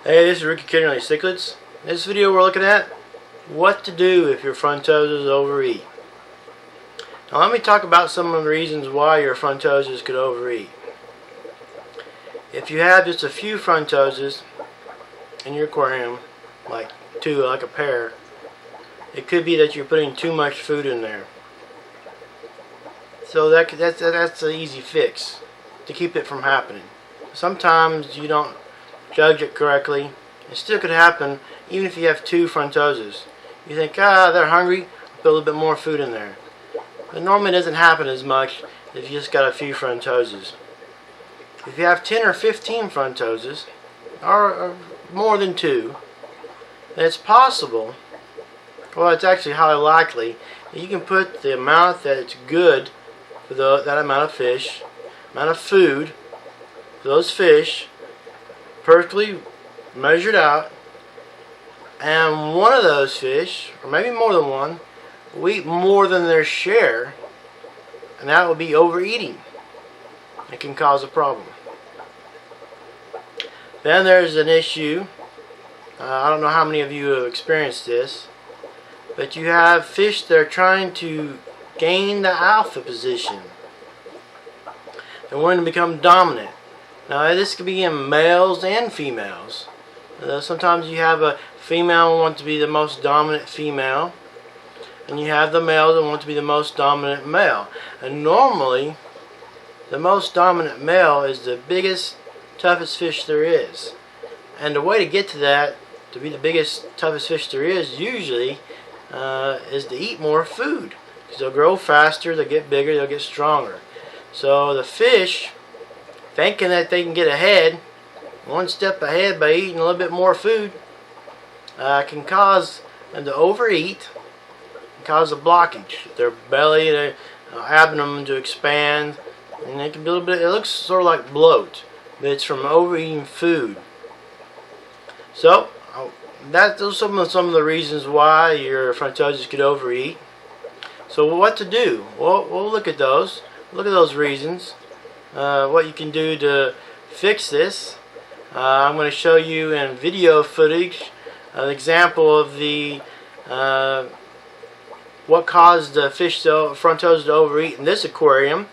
Hey, this is Ricky Kennerly, Cichlids. In this video we're looking at what to do if your Frontosas overeat. Now let me talk about some of the reasons why your Frontosas could overeat. If you have just a few Frontosas in your aquarium, like two, like a pair, it could be that you're putting too much food in there. So that's an easy fix to keep it from happening. Sometimes you don't judge it correctly. It still could happen even if you have two Frontosas. You think, they're hungry, put a little bit more food in there. But normally it doesn't happen as much if you just got a few Frontosas. If you have 10 or 15 Frontosas, or more than two, then it's possible, well, it's actually highly likely, that you can put the amount that it's good for that amount of fish, amount of food for those fish, perfectly measured out, and one of those fish, or maybe more than one, will eat more than their share, and that will be overeating. It can cause a problem. Then there's an issue, I don't know how many of you have experienced this, but you have fish that are trying to gain the alpha position. They're wanting to become dominant. Now this could be in males and females. Sometimes you have a female who wants to be the most dominant female, and you have the male that want to be the most dominant male. And normally, the most dominant male is the biggest, toughest fish there is. And the way to get to that, to be the biggest, toughest fish there is, usually, is to eat more food. Because they'll grow faster, they'll get bigger, they'll get stronger. So the fish, thinking that they can get ahead, one step ahead by eating a little bit more food, can cause them to overeat, and cause a blockage. Their belly, their abdomen to expand, and it can be a little bit. It looks sort of like bloat, but it's from overeating food. So those are some of the reasons why your Frontosas could overeat. So what to do? Well, we'll look at those. Look at those reasons. What you can do to fix this. I'm going to show you in video footage an example of the what caused the Frontosas to overeat in this aquarium,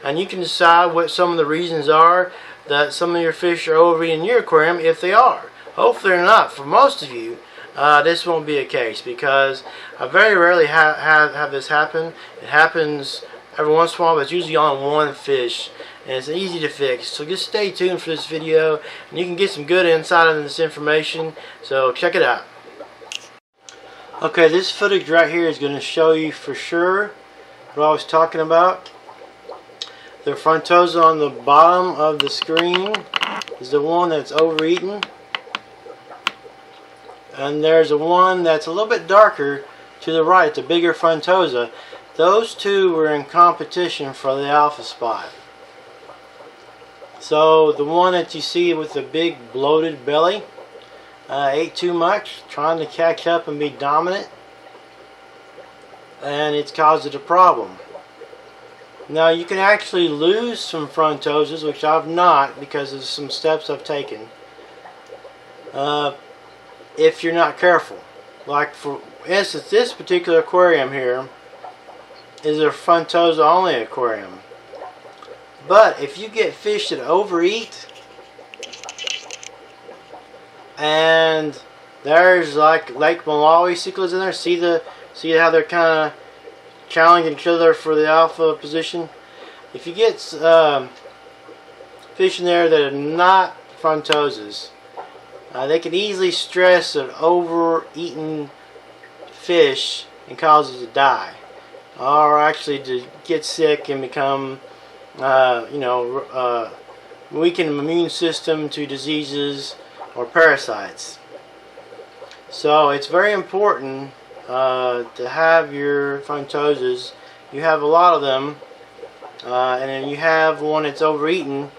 and you can decide what some of the reasons are that some of your fish are overeating in your aquarium if they are. Hopefully they're not. For most of you, this won't be a case because I very rarely have this happen. It happens every once in a while, but it's usually on one fish, and it's easy to fix. So just stay tuned for this video, and you can get some good insight on this information, so check it out. Okay, this footage right here is going to show you for sure what I was talking about. The Frontosa on the bottom of the screen is the one that's overeaten, and there's a one that's a little bit darker to the right, the bigger Frontosa. Those two were in competition for the alpha spot. So the one that you see with the big bloated belly ate too much, trying to catch up and be dominant, and it's caused it a problem. Now you can actually lose some Frontosas, which I've not because of some steps I've taken, if you're not careful. Like for instance, this particular aquarium here is a Frontosa only aquarium. But if you get fish that overeat, and there's like Lake Malawi cichlids in there, see how they're kind of challenging each other for the alpha position. If you get fish in there that are not Frontosas, they can easily stress an overeaten fish and cause it to die, or actually to get sick and become weaken the immune system to diseases or parasites. So it's very important to have your Frontosas. You have a lot of them, and then you have one that's overeaten,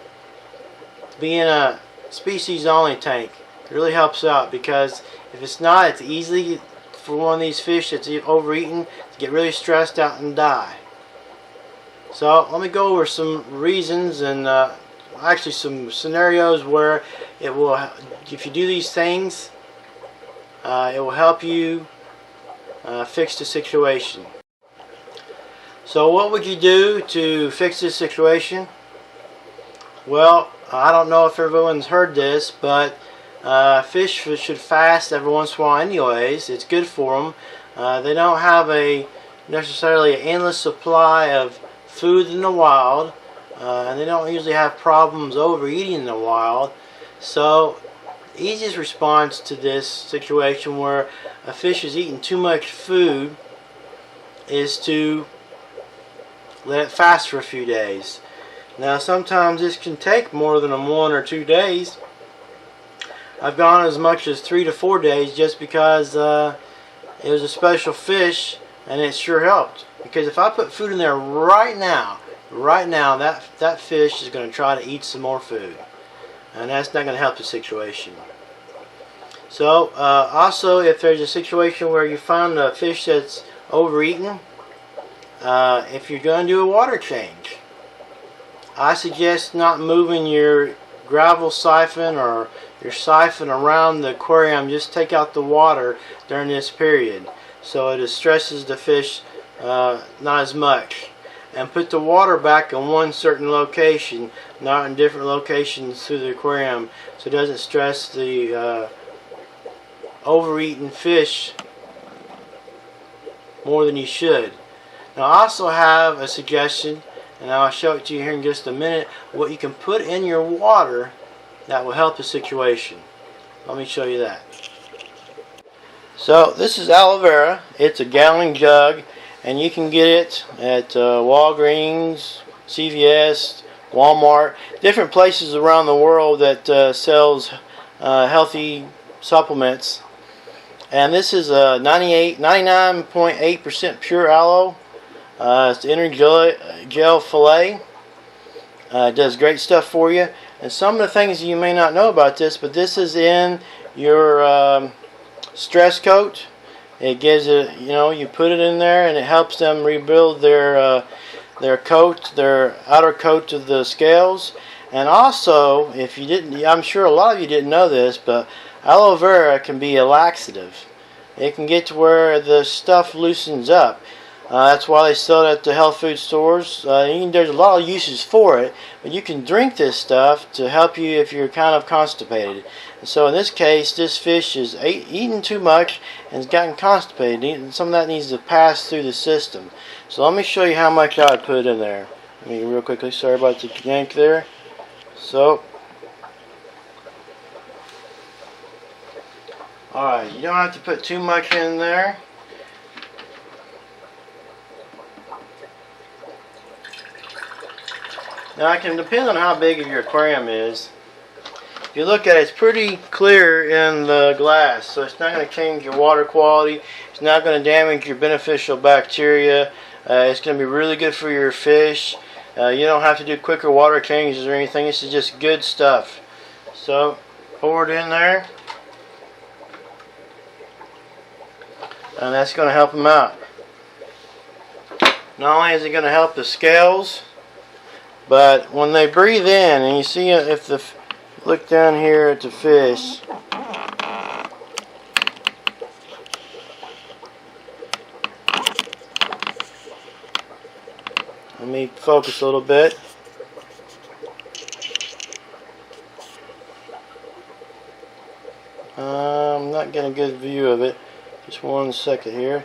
be in a species only tank. It really helps out, because if it's not, it's easy for one of these fish that's overeaten to get really stressed out and die. So let me go over some reasons and actually some scenarios where it will, if you do these things, it will help you fix the situation. So what would you do to fix this situation? Well, I don't know if everyone's heard this, but fish should fast every once in a while anyways. It's good for them. They don't have necessarily an endless supply of food in the wild, and they don't usually have problems overeating in the wild. So the easiest response to this situation where a fish is eating too much food is to let it fast for a few days. Now sometimes this can take more than 1 or 2 days. I've gone as much as 3 to 4 days just because it was a special fish and it sure helped. Because if I put food in there right now that fish is going to try to eat some more food, and that's not going to help the situation. So also, if there's a situation where you find a fish that's overeaten, if you're going to do a water change, I suggest not moving your gravel siphon or your siphon around the aquarium. Just take out the water during this period so it stresses the fish not as much, and put the water back in one certain location, not in different locations through the aquarium, so it doesn't stress the overeaten fish more than you should. Now I also have a suggestion, and I'll show it to you here in just a minute, what you can put in your water that will help the situation. Let me show you that. So this is aloe vera. It's a gallon jug, and you can get it at Walgreens, CVS, Walmart, different places around the world that sells healthy supplements. And this is a 99.8% pure aloe. It's the inner gel fillet. It does great stuff for you. And some of the things you may not know about this, but this is in your stress coat. It gives it, you put it in there and it helps them rebuild their coat, their outer coat of the scales. And also, if you didn't, I'm sure a lot of you didn't know this, but aloe vera can be a laxative. It can get to where the stuff loosens up. That's why they sell it at the health food stores. There's a lot of uses for it, but you can drink this stuff to help you if you're kind of constipated. And so in this case, this fish is eating too much and has gotten constipated, and some of that needs to pass through the system. So let me show you how much I would put in there. Let me real quickly, sorry about the yank there. So, alright, you don't have to put too much in there. Now it can depend on how big your aquarium is. If you look at it, it's pretty clear in the glass, so it's not going to change your water quality. It's not going to damage your beneficial bacteria. It's going to be really good for your fish. You don't have to do quicker water changes or anything. This is just good stuff. So pour it in there, and that's going to help them out. Not only is it going to help the scales, but when they breathe in, and you see if the look down here at the fish, let me focus a little bit. I'm not getting a good view of it. Just 1 second here.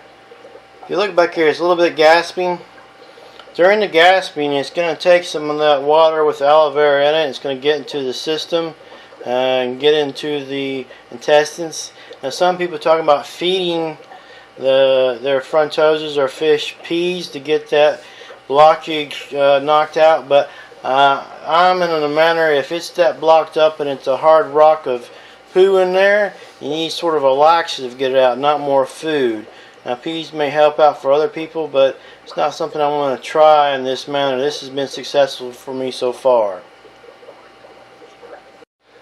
If you look back here, it's a little bit gasping. During the gasping, it's going to take some of that water with aloe vera in it. It's going to get into the system and get into the intestines. Now, some people talk about feeding their frontosas or fish peas to get that blockage knocked out. But I'm in a manner, if it's that blocked up and it's a hard rock of poo in there, you need sort of a laxative to get it out, not more food. Now, peas may help out for other people, but it's not something I want to try in this manner. This has been successful for me so far.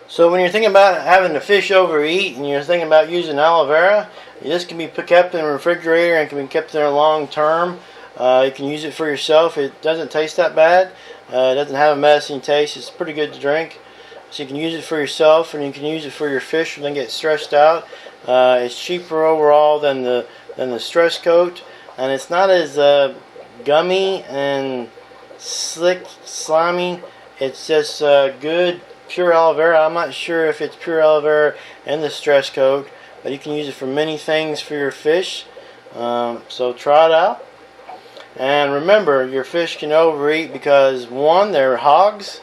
So when you're thinking about having the fish overeat and you're thinking about using aloe vera, this can be kept in a refrigerator and can be kept there long term. You can use it for yourself. It doesn't taste that bad. It doesn't have a medicine taste. It's pretty good to drink. So you can use it for yourself, and you can use it for your fish when they get stressed out. It's cheaper overall than the stress coat, and it's not as gummy and slick, slimy. It's just good, pure aloe vera. I'm not sure if it's pure aloe vera in the stress coat, but you can use it for many things for your fish. So try it out. And remember, your fish can overeat because, one, they're hogs,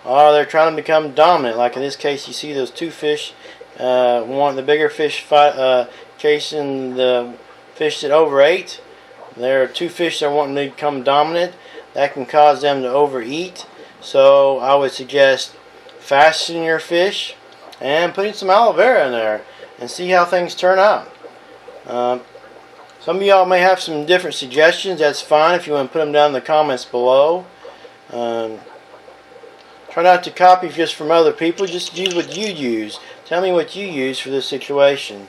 or they're trying to become dominant. Like in this case, you see those two fish, one, the bigger fish chasing the fish that overate. There are two fish that are wanting to become dominant. That can cause them to overeat. So I would suggest fasting your fish and putting some aloe vera in there and see how things turn out. Some of y'all may have some different suggestions. That's fine if you want to put them down in the comments below. Try not to copy just from other people. Just use what you use. Tell me what you use for this situation.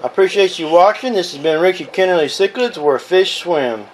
I appreciate you watching. This has been Ricky Kennerly Cichlids, where fish swim.